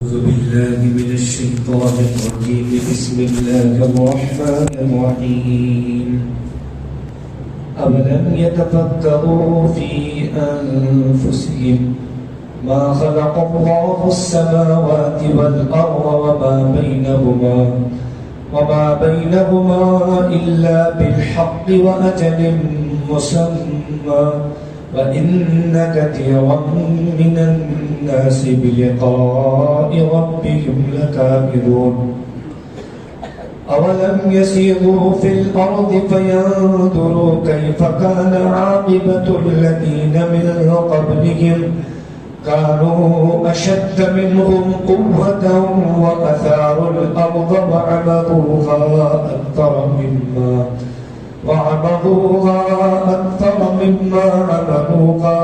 أعوذ بالله من الشيطان الرجيم. بسم الله الرحمن الرحيم. أولم يتفكروا في أنفسهم ما خلق الله السماوات والأرض وما بينهما إلا بالحق وأجل مسمى وإن كثيرا من الناس بلقاء ربهم لكافرون. أولم يسيروا في الأرض فينظروا كيف كان عاقبة الذين من قبلهم كانوا أشد منهم قوة وأثاروا الأرض وعمروها أكثر مما عمروها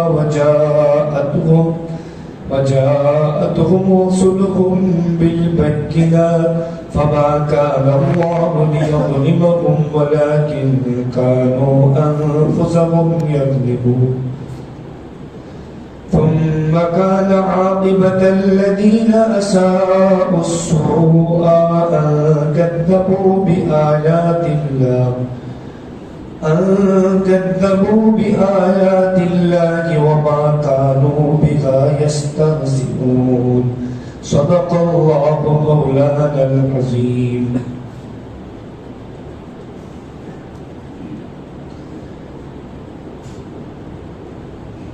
وجاءتهم رسلهم بالبينات فما كان الله ليظلمهم ولكن كانوا أنفسهم يظلمون. ثم كان عاقبة الذين أساءوا السوء أن كذبوا بآيات الله وما كانوا بها يستهزئون. صدق الله مولانا العظيم.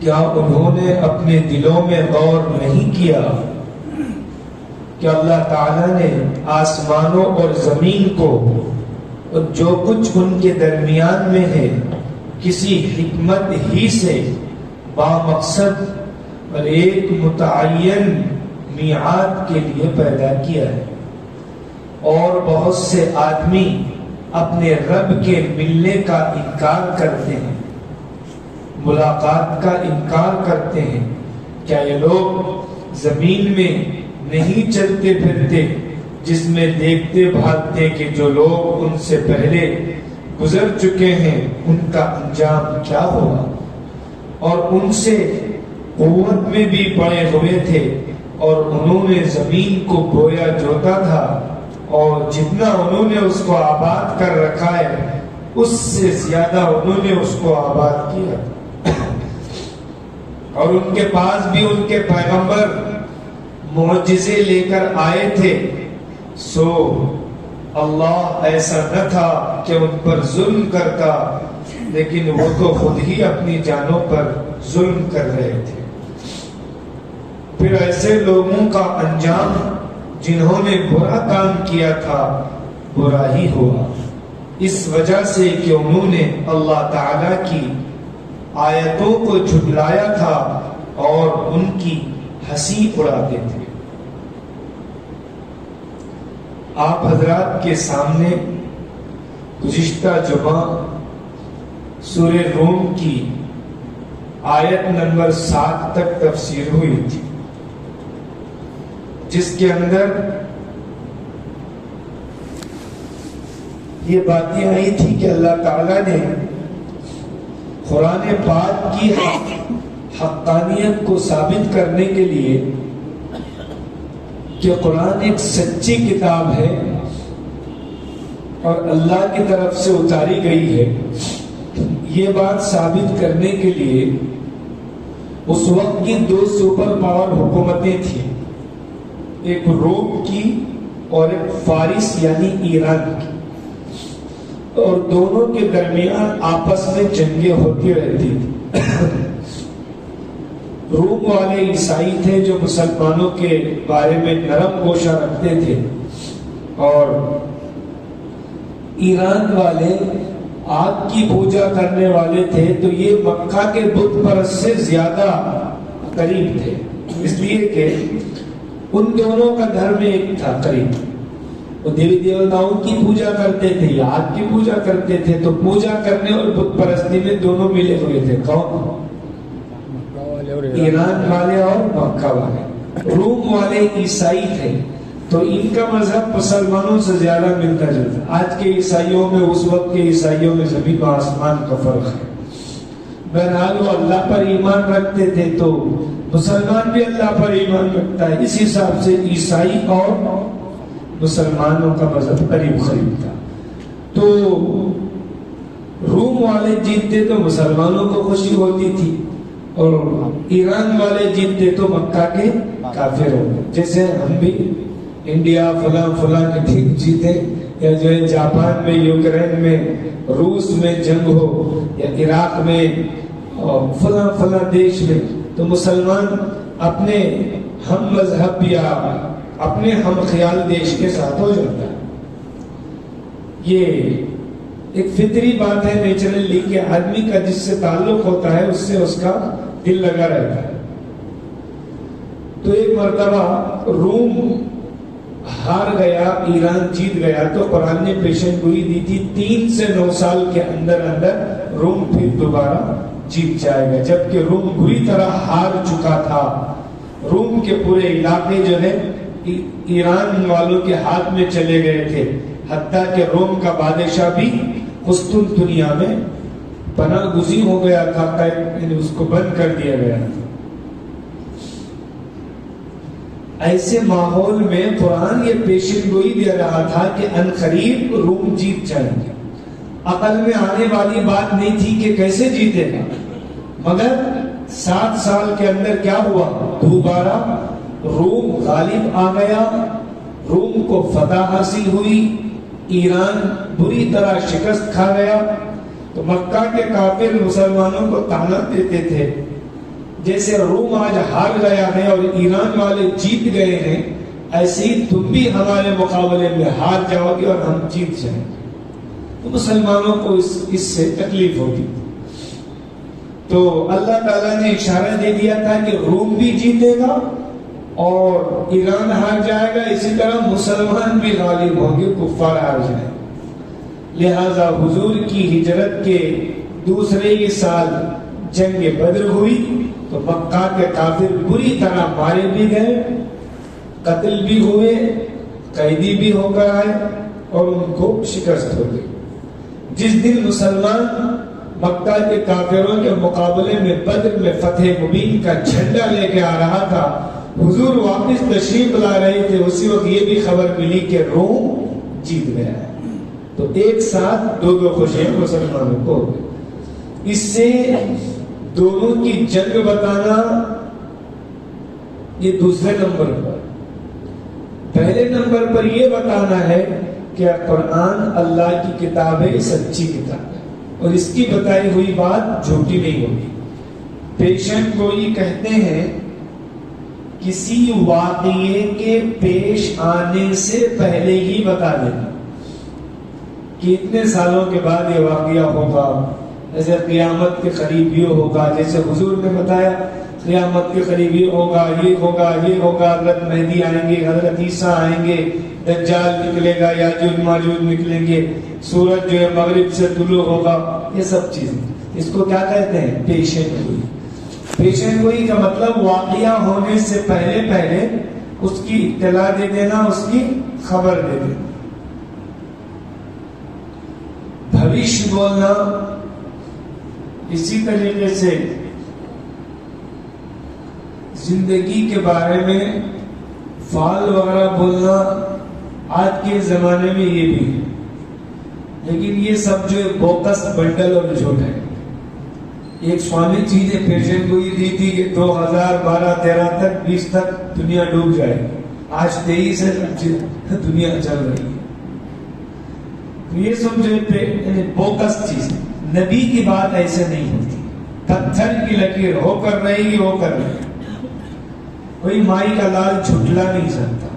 کیا انہوں نے اپنے دلوں میں غور نہیں کیا کہ اللہ تعالیٰ نے آسمانوں اور زمین کو اور جو کچھ ان کے درمیان میں ہے کسی حکمت ہی سے بامقصد اور ایک متعین میعاد کے لیے پیدا کیا ہے، اور بہت سے آدمی اپنے رب کے ملنے کا انکار کرتے ہیں، ملاقات کا انکار کرتے ہیں. کیا یہ لوگ زمین میں نہیں چلتے پھرتے جس میں دیکھتے بھاگتے کہ جو لوگ ان سے پہلے گزر چکے ہیں ان کا انجام کیا ہوگا، اور ان سے قوت میں بھی بڑے ہوئے تھے اور انہوں نے زمین کو بویا جوتا تھا اور جتنا انہوں نے اس کو آباد کر رکھا ہے اس سے زیادہ انہوں نے اس کو آباد کیا، اور ان کے پاس بھی ان کے پیغمبر معجزے لے کر آئے تھے. سو اللہ ایسا نہ تھا کہ ان پر ظلم کرتا، لیکن وہ تو خود ہی اپنی جانوں پر ظلم کر رہے تھے. پھر ایسے لوگوں کا انجام جنہوں نے برا کام کیا تھا برا ہی ہوا، اس وجہ سے کہ انہوں نے اللہ تعالی کی آیتوں کو جھٹلایا تھا اور ان کی ہنسی اڑاتے تھے. آپ حضرات کے سامنے گزشتہ جمعہ سورہ روم کی آیت نمبر 7 تک تفسیر ہوئی تھی، جس کے اندر یہ باتیں آئی تھی کہ اللہ تعالیٰ نے قرآن پاک کی حقانیت کو ثابت کرنے کے لیے کہ قرآن ایک سچی کتاب ہے اور اللہ کی طرف سے اتاری گئی ہے، یہ بات ثابت کرنے کے لیے اس وقت کی 2 سپر پاور حکومتیں تھیں، ایک روم کی اور ایک فارس یعنی ایران کی، اور دونوں کے درمیان آپس میں جنگیں ہوتی رہتی تھی. روم والے عیسائی تھے جو مسلمانوں کے بارے میں نرم گوشہ رکھتے تھے، اور ایران والے آگ کی پوجا کرنے والے تھے. تو یہ مکہ کے بت پرست سے زیادہ قریب تھے، اس لیے کہ ان دونوں کا دھرم ایک تھا قریب. وہ دیوی دیوتاؤں کی پوجا کرتے تھے یا آگ کی پوجا کرتے تھے، تو پوجا کرنے اور بت پرستی میں دونوں ملے ہوئے تھے. کون؟ ایران والے اور مکہ والے. روم والے عیسائی تھے، تو ان کا مذہب مسلمانوں سے زیادہ ملتا جلتا. آج کے عیسائیوں میں اس وقت کے عیسائیوں میں زمین و آسمان کا فرق ہے. بہرحال وہ اللہ پر ایمان رکھتے تھے، تو مسلمان بھی اللہ پر ایمان رکھتا ہے. اس حساب سے عیسائی اور مسلمانوں کا مذہب قریب قریب تھا. تو روم والے جیتتے تو مسلمانوں کو خوشی ہوتی تھی اور ایران والے جیتتے تو مکہ کے کافر ہوتے. جیسے ہم بھی انڈیا فلاں فلاں کے ٹھیک جیتے, یا جو ہے جاپان میں, یوکرین میں, روس میں جنگ ہو, یا عراق میں, فلاں فلاں دیش میں, تو مسلمان اپنے ہم مذہب یا اپنے ہم خیال دیش کے ساتھ ہو جاتا ہے. یہ ایک فطری بات ہے, نیچرلی, کہ آدمی کا جس سے تعلق ہوتا ہے اس سے اس کا دل لگا رہتا ہے. تو ایک مرتبہ روم ہار گیا, ایران جیت گیا, تو قرآن نے پیشن گوئی دی تھی 3 سے 9 سال کے اندر اندر روم پھر دوبارہ جیت جائے گا. جبکہ روم بری طرح ہار چکا تھا. روم کے پورے علاقے جو ہے ایران والوں کے ہاتھ میں چلے گئے تھے, حتیٰ کہ روم کا بادشاہ بھی قسطنطنیہ میں پناہ گزین ہو گیا تھا, یعنی اس کو بند کر دیا گیا تھا. ایسے ماحول میں قرآن یہ پیشن گوئی دے رہا تھا کہ ان قریب روم جیت جائیں گے. عقل میں آنے والی بات نہیں تھی کہ کیسے جیتے گا, مگر 7 سال کے اندر کیا ہوا, دوبارہ روم غالب آ گیا, روم کو فتح حاصل ہوئی, ایران بری طرح شکست کھا گیا. تو مکہ کے کافر مسلمانوں کو طعنہ دیتے تھے, جیسے روم آج ہار گیا ہے اور ایران والے جیت گئے ہیں, ایسے ہی تم بھی ہمارے مقابلے میں ہار جاؤ گے اور ہم جیت جائیں گے. تو مسلمانوں کو اس سے تکلیف ہوتی تھی. تو اللہ تعالیٰ نے اشارہ دے دیا تھا کہ روم بھی جیتے گا اور ایران ہار جائے گا, اسی طرح مسلمان بھی غالب ہوں گے, کفار ہار جائیں گے. لہذا حضور کی ہجرت کے دوسرے ہی سال جنگ بدر ہوئی, تو مکہ کے کافر بری طرح مارے بھی گئے, قتل بھی ہوئے, قیدی بھی ہو کر آئے اور ان کو شکست ہو گئی. جس دن مسلمان مکہ کے کافروں کے مقابلے میں بدر میں فتح مبین کا جھنڈا لے کے آ رہا تھا, حضور واپس تشریف لا رہے تھے, اسی وقت یہ بھی خبر ملی کہ روم جیت گیا ہے. تو ایک ساتھ 2 خوشیاں مسلمانوں کو. اس سے دونوں کی جنگ بتانا یہ دوسرے نمبر پر. پہلے نمبر پر یہ بتانا ہے کہ قرآن اللہ کی کتاب ہے, سچی کتاب ہے, اور اس کی بتائی ہوئی بات جھوٹی نہیں ہوگی. پیشن گوئی کہتے ہیں کسی واقعے کے پیش آنے سے پہلے ہی بتا دینا کہ اتنے سالوں کے بعد یہ واقعہ ہوگا, جیسے قیامت کے قریب یہ ہوگا, جیسے حضور نے بتایا قیامت کے قریب یہ ہوگا, یہ ہوگا, یہ ہوگا, حضرت مہدی آئیں گے, حضرت عیسیٰ آئیں گے, دجال نکلے گا, یاجوج ماجوج نکلیں گے, سورج جو ہے مغرب سے طلوع ہوگا. یہ سب چیزیں اس کو کیا کہتے ہیں, پیشن گوئی. پیشن گوئی کا مطلب واقعہ ہونے سے پہلے اس کی اطلاع دے دینا, اس کی خبر دے دینا. بھویش بولنا اسی طریقے سے زندگی کے بارے میں فعال وغیرہ بولنا آج کے زمانے میں یہ بھی ہے, لیکن یہ سب جو بوکس بنڈل اور جھوٹ ہے. ایک سوامی جی نے پیشن گوئی دی تھی کہ 2012-13 تک 20 تک دنیا ڈوب جائے گی, آج 23 ہے دنیا چل رہی ہے. یہ سب جو بوکس چیز ہے. نبی کی بات ایسے نہیں ہوتی, پتھر کی لکیر ہو کر رہی ہو کر رہی. کوئی مائی کا لال جھٹلا نہیں سکتا.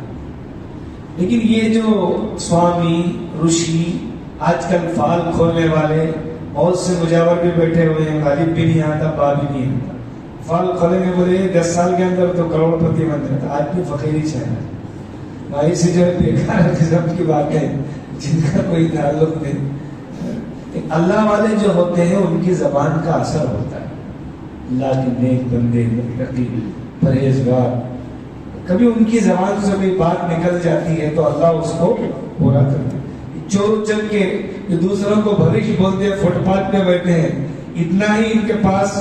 لیکن یہ جو سوامی رشی آج کل فال کھولنے والے بہت سے مجاور بھی بیٹھے ہوئے ہیں, غالب بھی نہیں آتا, با بھی نہیں آتا, فال کھولیں گے بولے 10 سال کے اندر تو کروڑ پتی بن جاتا. آج بھی فقیری چاہیے بھائی سے جو بیکار قسم کی باتیں جن کا کوئی تعلق نہیں. اللہ والے جو ہوتے ہیں ان کی زبان کا اثر ہوتا ہے. اللہ کے نیک بندے, متقی, پرہیزگار, کبھی ان کی زبان سے کوئی بات نکل جاتی ہے تو اللہ اس کو پورا کرتا ہے. چور چل کے جو دوسروں کو بھوش بولتے ہیں, فٹ پاتھ پہ بیٹھے ہیں, اتنا ہی ان کے پاس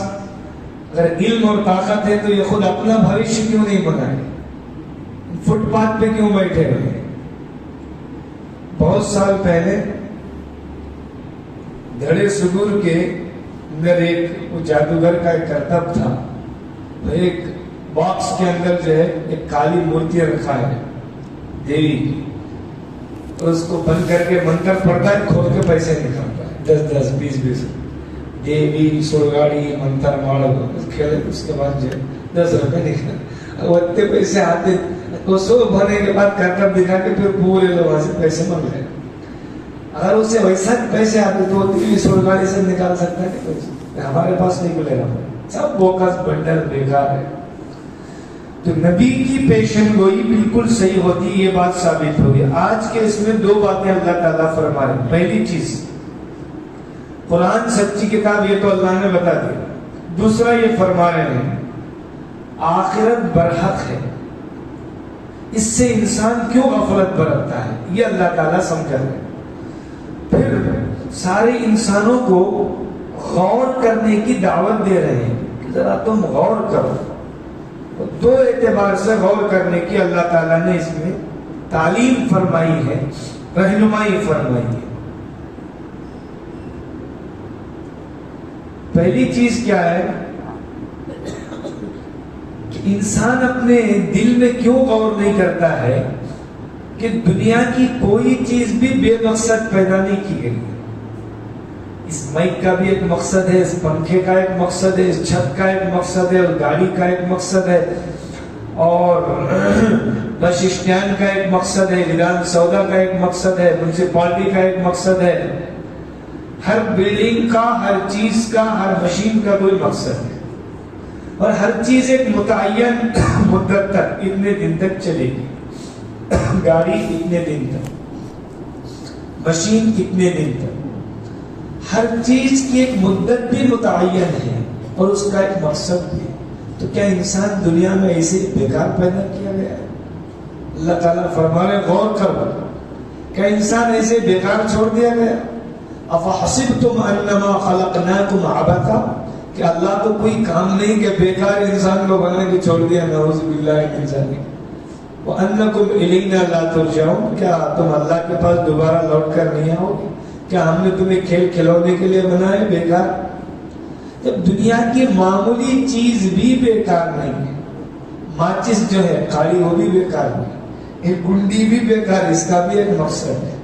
اگر علم اور طاقت ہے تو یہ خود اپنا بھوشیہ کیوں نہیں بنائے؟ فٹ پاتھ پہ کیوں بیٹھے ہوئے؟ بہت سال پہلے دھڑے سگور کے اندر ایک جادوگر کا ایک کرتب تھا. ایک باکس کے اندر جو ہے ایک کالی مورتی رکھا ہے دیوی کی، تو اس کو بند کر کے منتر پڑتا ہے، کھول کے پیسے نکالتا ہے 10 20 دیوی سرگاڑی منتر ماڑ کھیلے. اس کے بعد جو 10 روپے نکلے، وہ اتنے پیسے آتے، وہ سو بھرنے کے بعد کرتب دکھا کے پھر پورے لوگ وہاں سے پیسے مانگ رہے. اگر اسے ویسا پیسے آتے تو وہ دیوی سرگاڑی سے نکال سکتا ہے کہ پیسے ہمارے پاس نہیں ملے گا. سب بوکس بنڈل بیکار ہے. تو نبی کی پیشن گوئی بالکل صحیح ہوتی، یہ بات ثابت ہوگی. آج کے اس میں 2 باتیں اللہ تعالیٰ فرما رہے ہیں. پہلی چیز، قرآن سچی کتاب، یہ تو اللہ نے بتا دیا. دوسرا یہ فرما رہے ہیں آخرت برحق ہے، اس سے انسان کیوں غفلت برتتا ہے، یہ اللہ تعالیٰ سمجھا رہے ہیں. پھر سارے انسانوں کو غور کرنے کی دعوت دے رہے ہیں کہ ذرا تم غور کرو. 2 اعتبار سے غور کرنے کی اللہ تعالیٰ نے اس میں تعلیم فرمائی ہے، رہنمائی فرمائی ہے. پہلی چیز کیا ہے کہ انسان اپنے دل میں کیوں غور نہیں کرتا ہے کہ دنیا کی کوئی چیز بھی بے مقصد پیدا نہیں کی گئی. اس مائک کا بھی ایک مقصد ہے، اس پنکھے کا ایک مقصد ہے، اس چھت کا ایک مقصد ہے، اور گاڑی کا ایک مقصد ہے، اور بس اسٹینڈ کا ایک مقصد ہے، ودھان سودا کا ایک مقصد ہے، میونسپلٹی کا ایک مقصد ہے. ہر بلڈنگ کا، ہر چیز کا، ہر مشین کا کوئی مقصد ہے، اور ہر چیز ایک متعین مدت تک، اتنے دن تک چلے گی. گاڑی اتنے دن تک، مشین اتنے دن تک، ہر چیز کی ایک مدت بھی متعین ہے اور اس کا ایک مقصد بھی. تو کیا انسان دنیا میں ایسے بیکار پیدا کیا گیا ہے؟ اللہ تعالیٰ فرما رہے غور کرو، کیا انسان ایسے بیکار چھوڑ دیا گیا؟ افحسبتم انما خلقناکم عبثا، کہ اللہ تو کوئی کام نہیں کہ بیکار انسان کو بنا کے چھوڑ دیا، نعوذ باللہ من ذلک. وانکم الینا لا ترجعون، کیا تم اللہ کے پاس دوبارہ لوٹ کر نہیں آؤ گے؟ کیا ہم نے تمہیں کھیل کھلونے کے لیے بنائے بیکار؟ جب دنیا کی معمولی چیز بھی بیکار نہیں ہے. ماچس جو ہے کاڑی، وہ بھی بیکار نہیں، ایک گنڈی بھی بیکار، اس کا بھی ایک مقصد ہے.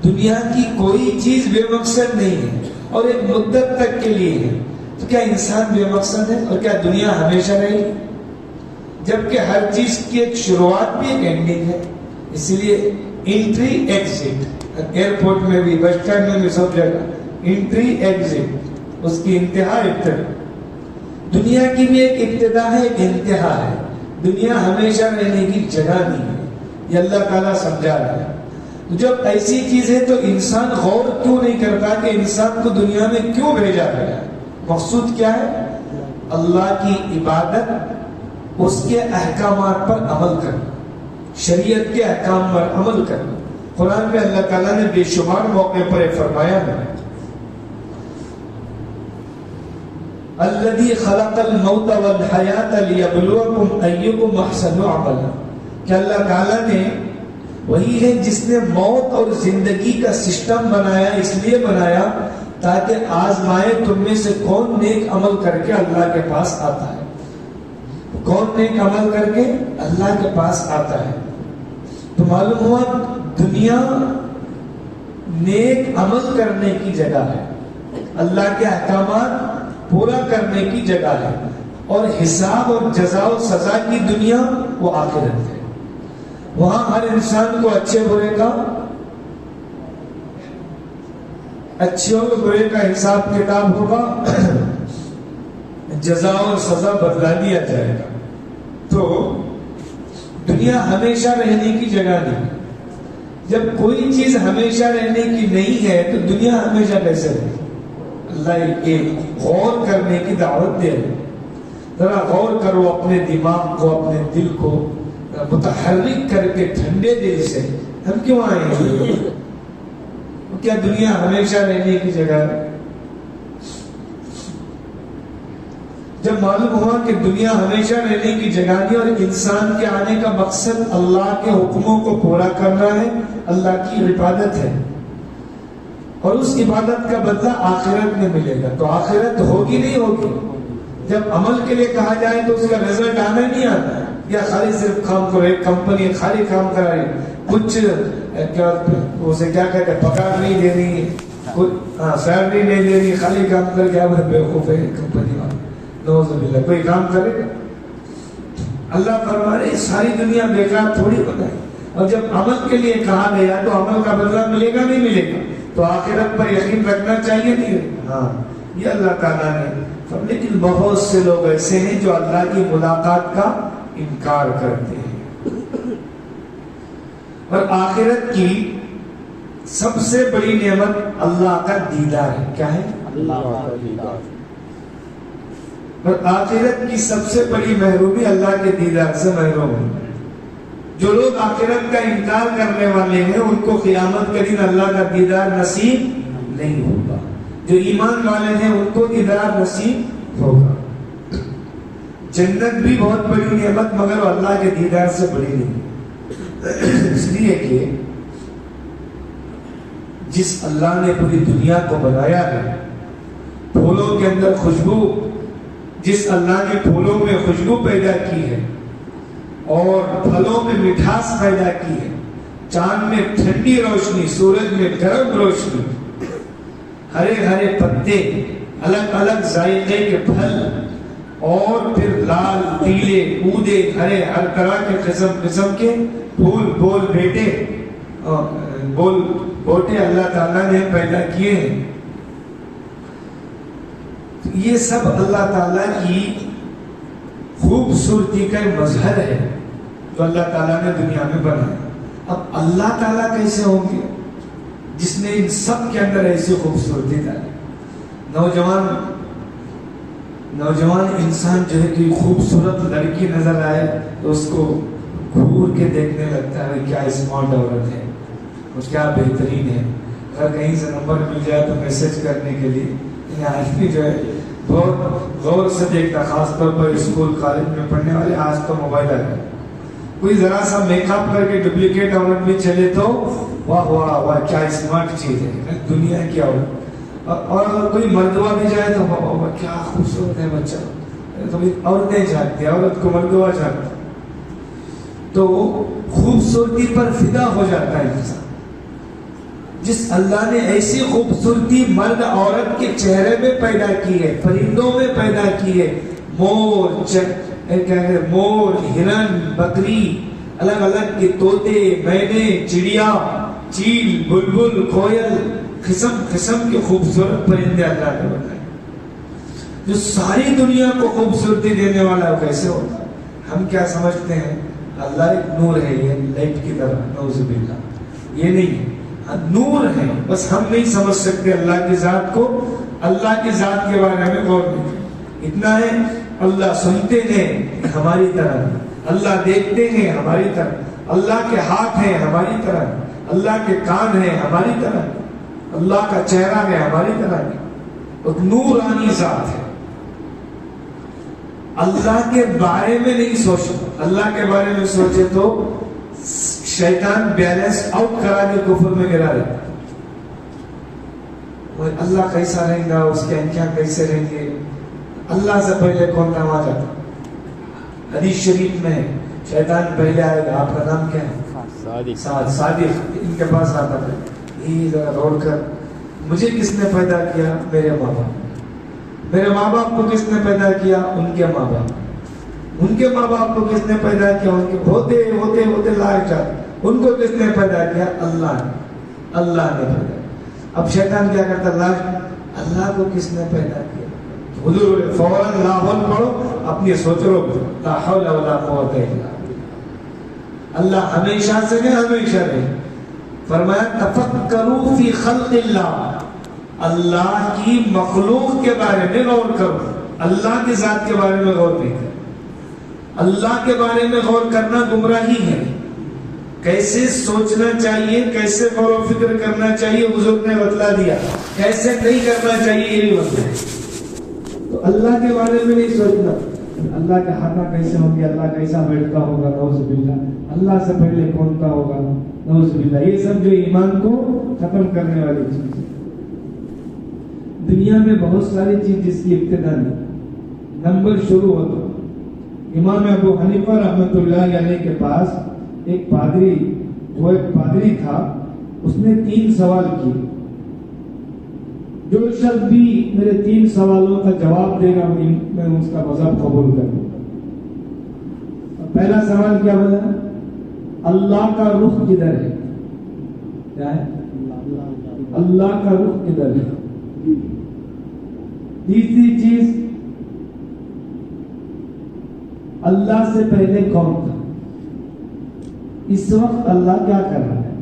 دنیا کی کوئی چیز بے مقصد نہیں ہے اور ایک مدت تک کے لیے ہے. تو کیا انسان بے مقصد ہے؟ اور کیا دنیا ہمیشہ رہے گی؟ جبکہ ہر چیز کی ایک شروعات بھی ایک اینڈنگ ہے. اسی لیے انٹری ایگزٹ، ایئرپورٹ میں بھی، بس اسٹینڈ میں بھی، سب جگہ انٹری ایگزٹ، اس کی انتہا ابتدا. دنیا کی بھی ایک ابتدا ہے، ایک انتہا ہے. دنیا ہمیشہ رہنے کی جگہ نہیں ہے، یہ اللہ تعالیٰ سمجھا رہا ہے. جب ایسی چیز ہے تو انسان غور کیوں نہیں کرتا کہ انسان کو دنیا میں کیوں بھیجا گیا ہے؟ مقصود کیا ہے؟ اللہ کی عبادت، اس کے احکامات پر عمل کرنا، شریعت کے احکام پر عمل کرنا. قرآن میں اللہ تعالیٰ نے بے شمار موقع پر فرمایا ہے الذی خلق الموت والحیات لیبلوکم ایکم احسن عملا، کہ اللہ تعالیٰ نے وہی ہے جس نے موت اور زندگی کا سسٹم بنایا، اس لیے بنایا تاکہ آزمائے تم میں سے کون نیک عمل کر کے اللہ کے پاس آتا ہے. کون نیک عمل کر کے اللہ کے پاس آتا ہے. تو معلوم ہوا دنیا نیک عمل کرنے کی جگہ ہے، اللہ کے احکامات پورا کرنے کی جگہ ہے، اور حساب اور جزا و سزا کی دنیا وہ آخرت ہے. وہاں ہر انسان کو اچھے برے کا، اچھے اور برے کا حساب کتاب ہوگا، جزا اور سزا بدلا دیا جائے گا. تو دنیا ہمیشہ رہنے کی جگہ نہیں. جب کوئی چیز ہمیشہ رہنے کی نہیں ہے تو دنیا ہمیشہ کیسے رہے؟ اللہ ایک غور کرنے کی دعوت دے رہے. ذرا غور کرو اپنے دماغ کو، اپنے دل کو متحرک کر کے ٹھنڈے دل سے. ہم کیوں آئے ہیں؟ کیا دنیا ہمیشہ رہنے کی جگہ ہے؟ جب معلوم ہوا کہ دنیا ہمیشہ رہنے کی جگہ نہیں اور انسان کے آنے کا مقصد اللہ کے حکموں کو پورا کرنا ہے، اللہ کی عبادت ہے، اور اس عبادت کا بدلہ آخرت میں ملے گا، تو آخرت ہوگی نہیں ہوگی؟ جب عمل کے لیے کہا جائے تو اس کا رزلٹ آنا نہیں آتا، یا خالی صرف کام کرو، ایک کمپنی خالی کام کرا رہی، کچھ اسے کیا کہتے ہیں، پگار نہیں دے رہی، کچھ سیلری نہیں دے رہی، خالی کام کر کے بیوقوف ہے کمپنی والا، نعوذ باللہ، کوئی کام کرے گا؟ اللہ فرما رہے ساری دنیا بیکار تھوڑی بنائی، اور جب عمل کے لیے کہا گیا تو عمل کا بدلہ ملے گا نہیں ملے گا؟ تو آخرت پر یقین رکھنا چاہیے نہیں؟ ہاں، یہ اللہ تعالیٰ نے، لیکن بہت سے لوگ ایسے ہیں جو اللہ کی ملاقات کا انکار کرتے ہیں، اور آخرت کی سب سے بڑی نعمت اللہ کا دیدار ہے۔ کیا ہے؟ اللہ کا دیدار۔ اور آخرت کی سب سے بڑی محرومی اللہ کے دیدار سے محروم ہے۔ جو لوگ آخرت کا انکار کرنے والے ہیں ان کو قیامت کے دن اللہ کا دیدار نصیب نہیں ہوگا، جو ایمان والے ہیں ان کو دیدار نصیب ہوگا۔ جنت بھی بہت بڑی نعمت مگر اللہ کے دیدار سے بڑی نہیں، اس لیے کہ جس اللہ نے پوری دنیا کو بنایا ہے، پھولوں کے اندر خوشبو، جس اللہ نے پھولوں میں خوشبو پیدا کی ہے اور پھلوں میں مٹھاس پیدا کی ہے، چاند میں ٹھنڈی روشنی، سورج میں گرم روشنی، ہرے ہرے پتے، الگ الگ ذائقے کے پھل، اور پھر لال، پیلے، اودے، ہرے، ہر طرح کے قسم کے پھول، بوٹے اللہ تعالیٰ نے پیدا کیے ہیں۔ یہ سب اللہ تعالیٰ کی خوبصورتی کا مظہر ہے جو اللہ تعالیٰ نے دنیا میں بنایا۔ اب اللہ تعالیٰ کیسے ہوں گے جس نے ان سب کے اندر ایسی خوبصورتی ڈالی؟ نوجوان انسان جو ہے کہ خوبصورت لڑکی نظر آئے تو اس کو گھور کے دیکھنے لگتا ہے کیا اسمارٹ عورت ہے، اور کیا بہترین ہے، اگر کہیں سے نمبر مل جائے تو میسج کرنے کے لیے آدمی جو ہے بہت غور سے دیکھتا، خاص طور پر اسکول کالج میں پڑھنے والے۔ آج تو موبائل آ گیا، کوئی ذرا سا میک اپ کر کے ڈپلیکیٹ عورت بھی چلے تو واہ واہ واہ کیا اسمارٹ چیز ہے، دنیا کی عورت۔ اور اگر کوئی مردوا بھی جائے تو واہ واہ کیا خوبصورت ہے بچہ، تو عورتیں جھانکتی، عورت کو مردوا جھانکتا، تو خوبصورتی پر فدا ہو جاتا ہے انسان۔ جس اللہ نے ایسی خوبصورتی مرد عورت کے چہرے میں پیدا کی ہے، پرندوں میں پیدا کی ہے، مور، ہرن، بکری، الگ الگ کے طوطے، مینے، چڑیا، چیل، بلبل، کوئل، قسم کے خوبصورت پرندے اللہ نے بنائے، جو ساری دنیا کو خوبصورتی دینے والا کیسے ہوتا؟ ہم کیا سمجھتے ہیں اللہ ایک نور ہے، یہ لائٹ کی طرح، نعوذ باللہ، یہ نہیں ہے، نور ہے، بس ہم نہیں سمجھ سکتے اللہ کی ذات کو، اللہ کی ذات کے بارے میں غور نہیں۔ اتنا ہے اللہ سنتے ہیں ہماری طرح، اللہ دیکھتے ہیں ہماری طرح، اللہ کے ہاتھ ہیں ہماری طرح، اللہ کے کان ہیں ہماری طرح، اللہ کا چہرہ ہے ہماری طرح، ایک نورانی ذات ہے۔ اللہ کے بارے میں نہیں سوچنا، اللہ کے بارے میں سوچے تو شیطان بیلنس آؤٹ کرا کے کفر میں گرا دیتا۔ اللہ کیسا رہیں گا، اس کے انکیاں کیسے رہیں گے، اللہ سے پہلے کون نام جاتا؟ حدیث شریف میں شیطان پہلے آئے گا، آپ کا نام کیا ہے؟ صادق، ان کے پاس آتا ہے، یہ ذرا روڑ کر، مجھے کس نے پیدا کیا؟ میرے ماں باپ۔ میرے ماں باپ کو کس نے پیدا کیا؟ ان کے ماں باپ۔ ان کے ماں باپ کو کس نے پیدا کیا؟ ان کے ہوتے ہوتے ہوتے لائق جاتے، ان کو کس نے پیدا کیا؟ اللہ نے پیدا۔ اب شیطان کیا کرتا؟ اللہ کو کس نے پیدا کیا؟ حضور فوراً لا حول پڑھو، اپنی سوچ رو، لا حول ولا قوت الا باللہ۔ اللہ ہمیشہ سے نہیں، ہمیشہ رہے۔ فرمایا تفکروا فی خلق اللہ، اللہ کی مخلوق کے بارے میں غور کرو، اللہ کی ذات کے بارے میں غور نہیں کرو۔ اللہ کے بارے میں غور کرنا گمراہی ہے۔ کیسے سوچنا چاہیے، کیسے غور و فکر کرنا چاہیے، بزرگ نے بتلا دیا، کیسے نہیں کرنا چاہیے یہ بھی بتلا۔ تو اللہ کے بارے میں نہیں سوچنا اللہ کا ہاتھا کیسے ہوں گے، اللہ کیسا بیٹھتا ہوگا، نعوذ باللہ، اللہ سے پہلے کون کا ہوگا، نعوذ باللہ. یہ سب جو ایمان کو ختم کرنے والی چیز ہے. دنیا میں بہت ساری چیز جس کی ابتدا نہیں، نمبر شروع ہوتا. امام ابو حنیفہ رحمۃ اللہ علیہ کے پاس ایک پادری تھا. اس نے 3 سوال کیے. جو شخص بھی میرے 3 سوالوں کا جواب دے گا میں اس کا مذہب قبول کروں گا. پہلا سوال کیا بولا؟ اللہ کا رخ کدھر ہے؟ کیا ہے؟ اللہ کا رخ کدھر ہے؟ تیسری چیز، اللہ سے پہلے کون تھا؟ اس وقت اللہ کیا کر رہا ہے؟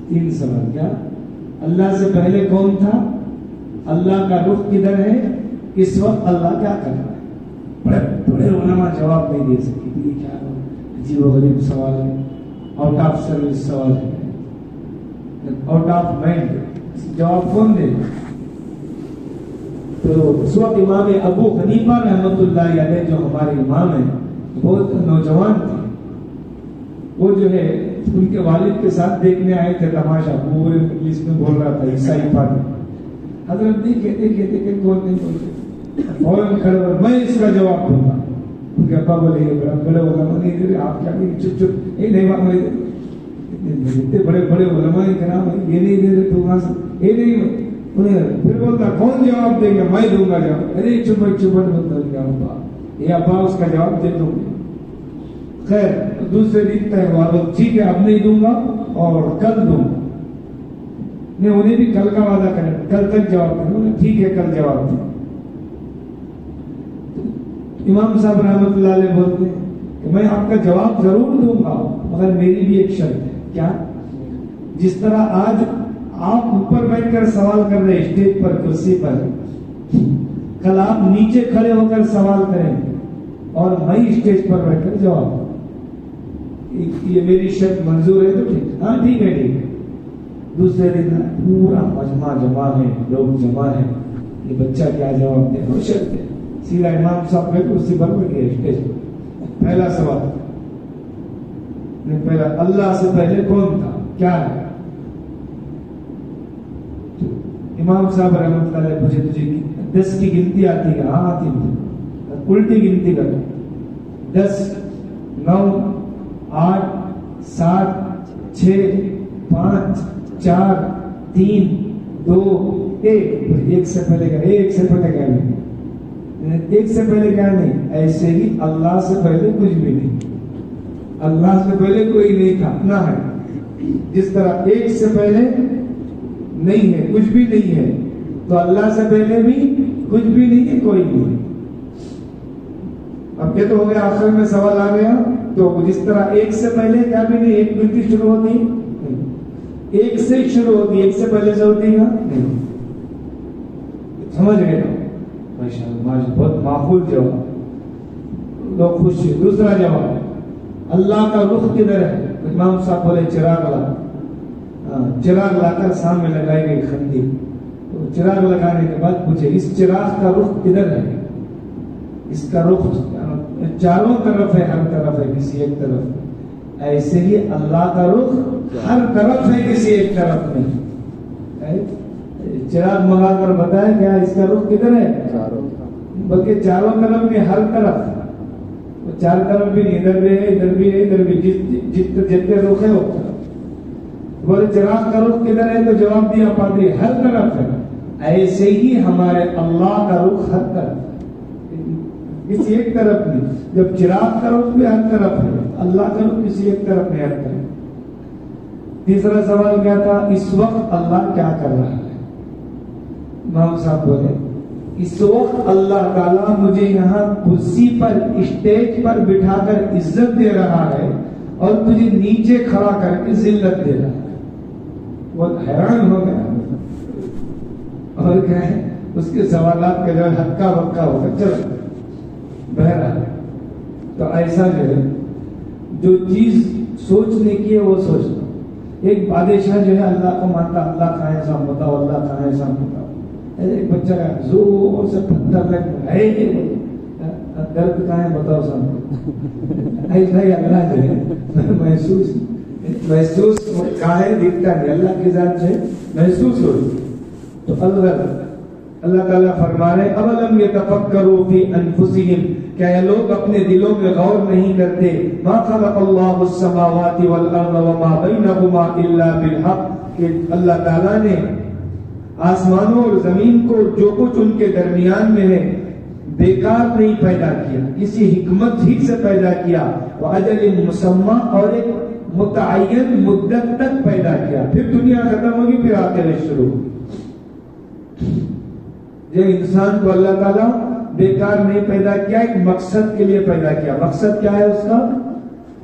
3 سوال. کیا اللہ سے پہلے کون تھا، اللہ کا رخ کدھر ہے، اس وقت اللہ کیا کر رہا ہے؟ بڑے علماء جواب نہیں دے سکتے. یہ کیا عجیب و غریب سوال ہے، آؤٹ آف سروس سوال ہے، آؤٹ آف مائنڈ. جواب کون دے؟ تو اس وقت امام ابو حنیفہ رحمۃ اللہ علیہ جو ہمارے امام ہیں بہت نوجوان تھے. وہ جو ہے ان کے والد کے ساتھ دیکھنے آئے تھے تماشا. پورے انگلش میں بول رہا تھا عیسائی پادری. حضرت نہیں کہتے کہ کون نہیں بولتے، فوراً کھڑے ہوئے میں اس کا جواب دوں گا. ان کے ابا بولے بڑے علماء نہیں دے رہے، آپ کیا چپ چپ یہ نہیں اتنے بڑے بڑے علماء کرام یہ نہیں دے رہے تو وہاں سے یہ نہیں. پھر بولتا کون جواب دے گا؟ میں دوں گا جواب. ارے چپٹ بولتا ابا یہ ابا اس کا جواب دے دوں گے. خیر دوسرے دن تک وہ ٹھیک ہے اب نہیں دوں گا اور کل دوں گا. میں انہیں بھی کل کا وعدہ کریں، کل تک جواب دوں. ٹھیک ہے کل جواب دوں. امام صاحب رحمۃ اللہ علیہ بولتے ہیں کہ میں آپ کا جواب ضرور دوں گا مگر میری بھی ایک شرط ہے. کیا؟ جس طرح آج آپ اوپر بیٹھ کر سوال کر رہے اسٹیج پر کرسی پر، کل آپ نیچے کھڑے ہو کر سوال کریں اور میں اسٹیج پر بیٹھ کر جواب. یہ میری شرط منظور ہے تو ٹھیک. ہاں ٹھیک ہے ٹھیک ہے. دوسرے دن پورا مجمع جمع ہے، لوگ جمع ہیں، یہ بچہ کیا جواب دے؟ وہ شرط ہے. سیدھا امام صاحب بیٹھ کرسی پر بیٹھ گئے اسٹیج پر. پہلا سوال، پہلا اللہ سے پہلے کون تھا؟ کیا ہے؟ امام صاحب رحمۃ اللہ علیہ پوچھے تجھے 10 کی گنتی آتی ہے؟ ہاں آتی ہے. الٹی گنتی کرو. 10 9 8 7 6 5 4 3 2 1. ایک سے پہلے کیا؟ ایک سے پہلے کیا نہیں، ایک سے پہلے کیا نہیں. ایسے ہی اللہ سے پہلے کچھ بھی نہیں. اللہ سے پہلے کوئی نہیں تھا نہ ہے. جس طرح ایک سے پہلے نہیں ہے، کچھ بھی نہیں ہے، تو اللہ سے پہلے بھی کچھ بھی نہیں ہے، کوئی بھی نہیں. اب یہ تو ہو گیا آخر میں سوال آ گیا. تو جس طرح ایک سے پہلے کیا بھی نہیں، ایک گنتی شروع ہوتی ہے، ایک سے شروع ہوتی ہے، ایک سے پہلے سے ہوتی ہے نہیں. سمجھ گئے؟ بہت معقول جواب، لوگ خوش ہیں. دوسرا جواب، اللہ کا رخ کدھر ہے؟ امام صاحب بولے چراغ لا. چراغ لا کر سامنے لگائی گئی خندی. تو چراغ لگانے کے بعد پوچھے اس چراغ کا رخ کدھر ہے؟ اس کا رخ چاروں طرف ہے، ہر طرف ہے، کسی ایک طرف. ایسے ہی اللہ کا رخ ہر طرف ہے، کسی ایک طرف نہیں. چراغ منگا کر بتایا کیا اس کا رخ کدھر ہے؟ بلکہ چاروں طرف بھی، ہر طرف. چار طرف بھی نہیں، ادھر بھی ہے، ادھر بھی ہے، ادھر بھی. جتنے رخ ہے وہ بولے چراغ کا رخ کدھر ہے؟ تو جواب دیا پادری ہر طرف ہے. ایسے ہی ہمارے اللہ کا رخ ہر طرف، کسی ایک طرف نہیں. جب چراغ کا رخ بھی ہر طرف ہے، اللہ کا رخ کسی ایک طرف نہیں، ہر طرف. تیسرا سوال کیا تھا؟ اس وقت اللہ کیا کر رہا ہے؟ امام صاحب بولے اس وقت اللہ تعالیٰ مجھے یہاں کرسی پر، اسٹیج پر بٹھا کر عزت دے رہا ہے اور تجھے نیچے کھڑا کر کے ذلت دے رہا ہے. بہت حیران ہو گیا. اور کیا ہے اس کے سوالات کے جو ہکا بکا ہوگا. چلو بہرحال تو ایسا جو ہے جو چیز سوچنے کی ہے وہ سوچنا. ایک بادشاہ جو ہے اللہ کو مانتا، اللہ کہاں ہے ایسا بتاؤ، اللہ کہاں ہے ایسا بتاؤ. ایک بچہ کا زور سے پتھر لگ درد کہاں ہے بتاؤ سب ایسا ہی اللہ جو ہے محسوس کہاں ہے دکھتا نہیں، اللہ کی ذات سے محسوس ہو. تو اللہ تعالیٰ فرما رہے اولم یتفکروا فی انفسہم، کیا یہ لوگ اپنے دلوں میں غور نہیں کرتے؟ ما خلق اللہ السماوات والارض وما بینہما الا بالحق، کہ اللہ تعالیٰ نے آسمانوں اور زمین کو جو کچھ ان کے درمیان میں ہے بیکار نہیں پیدا کیا، کسی حکمت ہی سے پیدا کیا. وَأَجَلٍ مُّسَمَّى، اور ایک متعین مدت تک پیدا کیا. پھر دنیا ختم ہوگی، پھر آخرت شروع ہوگی. یہ انسان کو اللہ تعالیٰ بیکار نہیں پیدا کیا، ایک مقصد کے لیے پیدا کیا. مقصد کیا ہے اس کا؟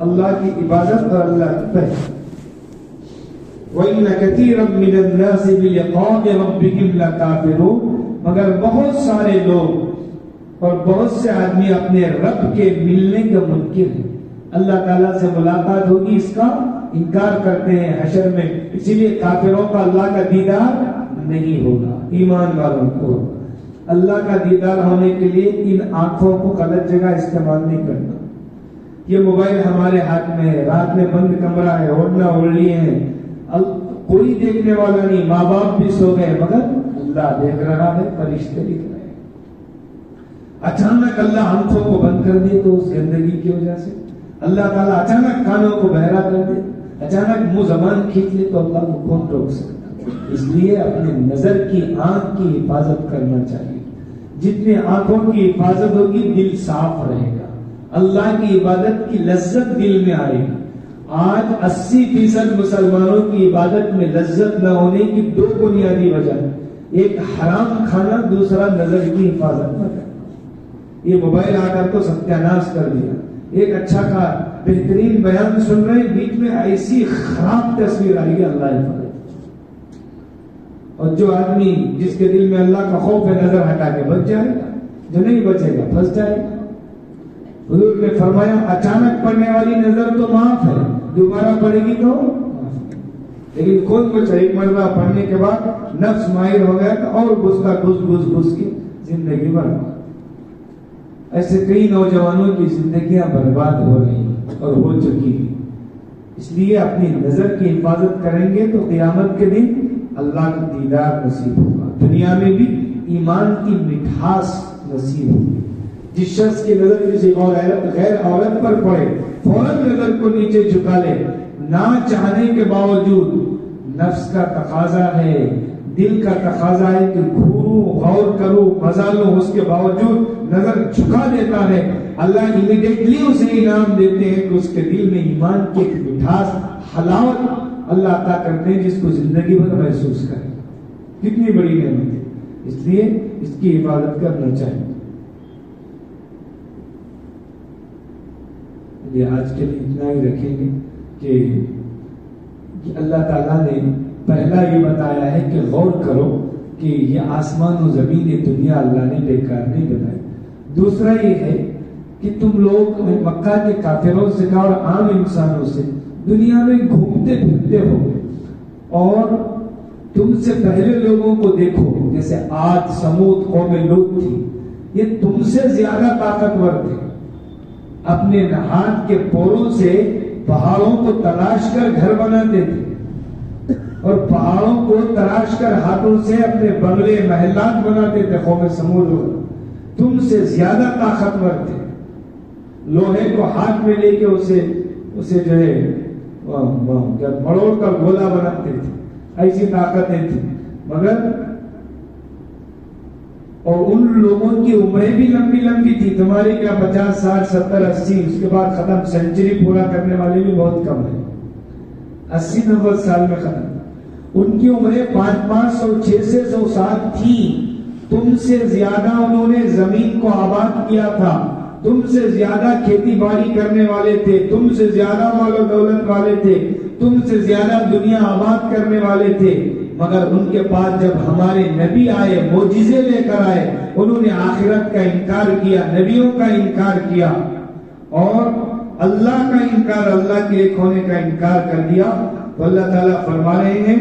اللہ کی عبادت اور اللہ کی پہچان. وَإِنَّ كَثِيرًا مِّنَ النَّاسِ بِلِقَاءِ رَبِّهِمْ لَكَافِرُونَ، مگر بہت سارے لوگ اور بہت سے آدمی اپنے رب کے ملنے کا منکر ہیں. اللہ تعالیٰ سے ملاقات ہوگی اس کا انکار کرتے ہیں حشر میں، اسی لیے کافروں کا اللہ کا دیدار نہیں ہوگا، ایمان والوں کو. اللہ کا دیدار ہونے کے لیے ان آنکھوں کو غلط جگہ استعمال نہیں کرنا. یہ موبائل ہمارے ہاتھ میں ہے، رات میں بند کمرہ ہے، اوڑھنا اوڑھ لیے ہیں، کوئی دیکھنے والا نہیں، ماں باپ بھی سو گئے مگر اللہ دیکھ رہا ہے، فرشتے دکھ رہے ہیں. اچانک اللہ آنکھوں کو بند کر دے تو اس گندگی کی وجہ سے اللہ تعالیٰ اچانک کانوں کو بہرا کر دے، اچانک منہ زبان کھینچ لے تو اللہ کو کون روک سکتا؟ اس لیے اپنی نظر کی آنکھ کی حفاظت کرنا چاہیے. جتنی آنکھوں کی حفاظت ہوگی دل صاف رہے گا، اللہ کی عبادت کی لذت دل میں آئے گی. آج 80% مسلمانوں کی عبادت میں لذت نہ ہونے کی دو بنیادی وجہ، ایک حرام کھانا، دوسرا نظر کی حفاظت نہ کرنا. یہ موبائل آ کر تو ستیاناش کر دیا. ایک اچھا کا بہترین بیان سن رہے ہیں، بیچ میں ایسی خراب تصویر آئی ہے، اللہ حفاظت. اور جو آدمی جس کے دل میں اللہ کا خوف ہے نظر ہٹا کے بچ جائے گا، جو نہیں بچے گا پھنس جائے گا. حضور نے فرمایا اچانک پڑنے والی نظر تو معاف ہے، دوبارہ پڑے گی تو معاف ہے. لیکن کون بچہ ایک مرتبہ پڑھنے کے بعد نفس مائر ہو گیا تو اور گھس کے زندگی برباد. ایسے کئی نوجوانوں کی زندگیاں برباد ہو رہی ہیں اور ہو چکی ہیں. اس لیے اپنی نظر کی حفاظت کریں گے تو قیامت کے دن اللہ کا دیدار نصیب ہوگا، دنیا میں بھی ایمان کی مٹھاس نصیب ہوگی. جس شخص کی نظر کسی غیر عورت پر پڑے فوراً نظر کو نیچے جھکا لے، نہ چاہنے کے باوجود. نفس کا تقاضا ہے، دل کا تقاضا ہے کہ گھوروں، غور کروں، مزہ لوں، اس کے باوجود نظر جھکا دیتا ہے. اللہ امیڈیٹلی اسے انعام دیتے ہیں کہ اس کے دل میں ایمان کی مٹھاس، حلاوت اللہ عطا کرتے ہیں، جس کو زندگی بھر محسوس کرے. کتنی بڑی نعمت ہے. اس لیے اس کی حفاظت کرنا چاہیے. یہ آج کے لیے اتنا ہی رکھیں گے کہ اللہ تعالیٰ نے پہلا یہ بتایا ہے کہ غور کرو کہ یہ آسمان و زمین یہ دنیا اللہ نے بیکار نہیں بنائی. دوسرا یہ ہے کہ تم لوگ مکہ کے کافروں سے کہا اور عام انسانوں سے دنیا میں گھومتے پھرتے ہو اور تم سے پہلے لوگوں کو دیکھو، جیسے عاد، سمود، قوم لوط تھی، یہ تم سے زیادہ طاقتور تھے. اپنے ہاتھ کے پوروں سے پہاڑوں کو تراش کر گھر بناتے تھے اور پہاڑوں کو تراش کر ہاتھوں سے اپنے بنگلے، محلات بناتے تھے. قوم سمود تم سے زیادہ طاقتور تھے. لوہے کو ہاتھ میں لے کے اسے جو ہے مڑوڑ کر گولا بناتے تھے. ایسی طاقتیں تھیں. مگر اور ان لوگوں کی عمریں بھی لمبی لمبی تھی. تمہاری کیا 50، 60، 70، 80، اس کے بعد ختم. سینچری پورا کرنے والے بھی بہت کم ہیں، 80-90 سال میں ختم. ان کی عمریں 500، 600 سال تھی. تم سے زیادہ انہوں نے زمین کو آباد کیا تھا، تم سے زیادہ کھیتی باڑی کرنے والے تھے، تم سے زیادہ مال و دولت والے تھے، تم سے زیادہ دنیا آباد کرنے والے تھے. مگر ان کے پاس جب ہمارے نبی آئے، معجزے لے کر آئے، انہوں نے آخرت کا انکار کیا، نبیوں کا انکار کیا اور اللہ کا انکار، اللہ کے ایک ہونے کا انکار کر دیا. تو اللہ تعالیٰ فرما رہے ہیں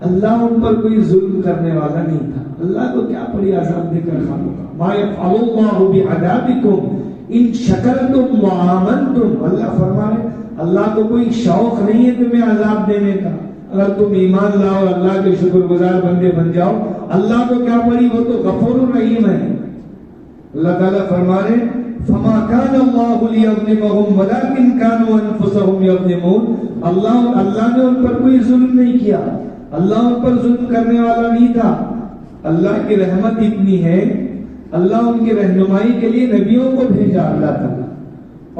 اللہ ان پر کوئی ظلم کرنے والا نہیں تھا. اللہ کو کیا بڑی عذاب دے کر خاموخ. ما یفعل اللہ بعذابکم ان شکرتم وآمنتم. اللہ فرما رہے اللہ کو کوئی شوق نہیں ہے تمہیں عذاب دینے کا. اگر تم ایمان لاؤ اور اللہ کے شکر گزار بندے بن جاؤ, اللہ کو کیا پڑی, وہ تو غفور الرحیم ہے. اللہ تعالیٰ فرما رہے فما كان الله ليظلمهم ولكن كانوا انفسهم يظلمون. اللہ نے ان پر کوئی ظلم نہیں کیا, اللہ ان پر ظلم کرنے والا نہیں تھا. اللہ کی رحمت اتنی ہے, اللہ ان کی رہنمائی کے لیے نبیوں کو بھیجا اللہ تعالیٰ,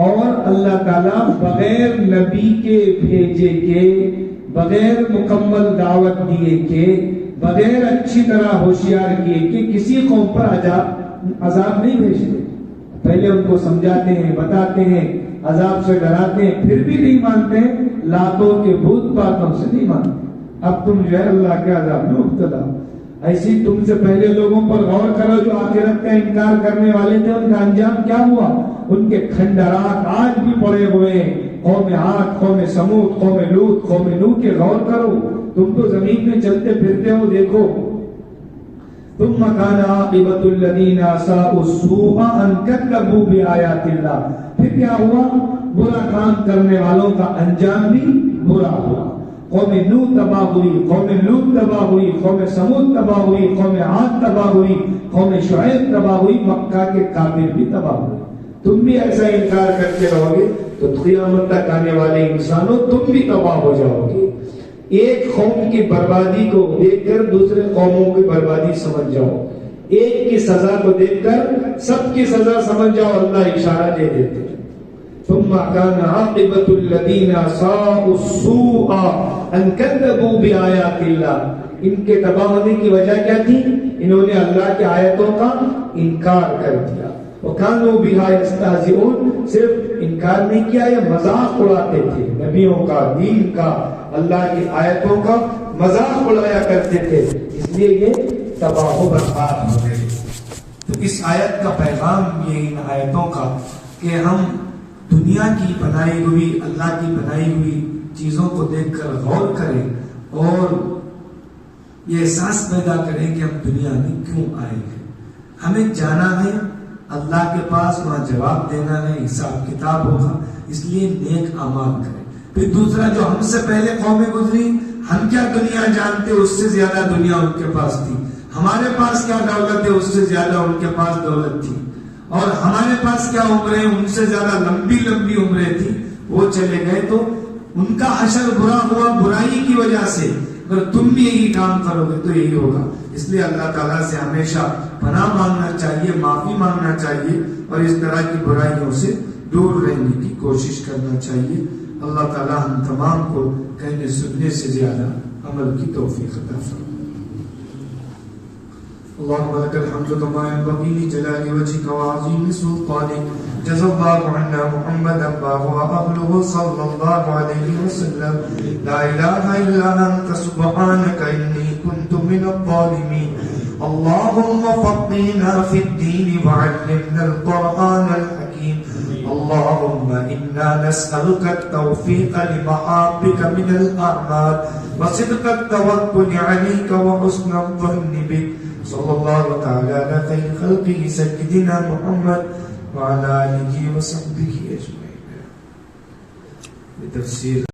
اور اللہ تعالیٰ بغیر نبی کے بھیجے کے, بغیر مکمل دعوت دیے کے, بغیر اچھی طرح ہوشیار کیے کہ کسی قوم پر عذاب نہیں بھیجتے. پہلے ان کو سمجھاتے ہیں, بتاتے ہیں, عذاب سے ڈراتے ہیں, پھر بھی نہیں مانتے, لاتوں کے بھوت باتوں سے نہیں مانتے. اب تم جو ہے اللہ کے عذاب میں مبتلا. ایسی تم سے پہلے لوگوں پر غور کرو جو آخرت کا انکار کرنے والے تھے, ان کا انجام کیا ہوا. ان کے کھنڈرات آج بھی پڑے ہوئے ہیں. قوم عاد, قوم سمود, قوم لوط, قوم نوح کے غور کرو. تم تو زمین میں چلتے پھرتے ہو, دیکھو. ثم كان عاقبة الذين اساءوا السوء ان كذبوا بآيات الله. پھر کیا ہوا, برا کام کرنے والوں کا انجام بھی برا ہوا. قوم نوح تباہ ہوئی, قوم لوط تباہ ہوئی, قوم سمود تباہ ہوئی, قوم عاد تباہ ہوئی, قوم شعیب تباہ ہوئی, مکہ کے کافر بھی تباہ ہوئے. تم بھی ایسا انکار کرتے رہو گے تو قیامت تک آنے والے انسانوں تم بھی تباہ ہو جاؤ گے. ایک قوم کی بربادی کو دیکھ کر دوسرے قوموں کی بربادی سمجھ جاؤ, ایک کی سزا کو دیکھ کر سب کی سزا سمجھ جاؤ. اللہ اشارہ دے دیتے ثم كان عاقبة الذين ساءوا السوء ان كذبوا بآيات الله. ان کے تباہ ہونے کی وجہ کیا تھی, انہوں نے اللہ کی آیتوں کا انکار کر دیا. وَكَانُوا بِهَا يَسْتَهْزِئُونَ. صرف انکار نہیں کیا, یہ مذاق اڑاتے تھے نبیوں کا, دین کا, اللہ کی آیتوں کا مذاق اڑایا کرتے تھے. اس لیے یہ تباہ و برباد ہو گئے. تو اس آیت کا پیغام یہ ان آیتوں کا کہ ہم دنیا کی بنائی ہوئی, اللہ کی بنائی ہوئی چیزوں کو دیکھ کر غور کریں اور یہ احساس پیدا کریں کہ ہم دنیا میں کیوں آئے ہیں. ہمیں جانا ہے اللہ کے پاس, وہاں جواب دینا ہے, حساب کتاب ہوگا. اس لیے نیک اعمال کریں. پھر دوسرا, جو ہم سے پہلے قومیں گزری, ہم کیا دنیا جانتے, اس سے زیادہ دنیا ان کے پاس تھی. ہمارے پاس کیا دولت ہے, اس سے زیادہ ان کے پاس دولت تھی. اور ہمارے پاس کیا عمریں, ان سے زیادہ لمبی لمبی عمریں تھی. وہ چلے گئے تو ان کا حشر برا ہوا برائی کی وجہ سے. اگر تم بھی یہی کام کرو گے تو یہی ہوگا. اس لیے اللہ تعالیٰ سے ہمیشہ پناہ مانگنا چاہیے, معافی مانگنا چاہیے, اور اس طرح کی برائیوں سے دور رہنے کی کوشش کرنا چاہیے. اللہ تعالیٰ ہم تمام کو کہنے سننے سے زیادہ عمل کی توفیق عطا فرمائے. اللهم لك الحمد كما ينبغي لجلال وجهك وعظيم سلطانك. جزا الله عنا محمدا واهله صلى الله عليه وسلم. لا اله الا انت سبحانك اني كنت من الظالمين. اللهم فقهنا في الدين وعلمنا القرآن الحكيم. اللهم إنا نسألك التوفيق لمحابك من الأعمال وصدق التوكل عليك وحسن الظن بك. صلى الله تعالى على خير خلقه سيدنا محمد وعلى آله وصحبه أجمعين. بتفسير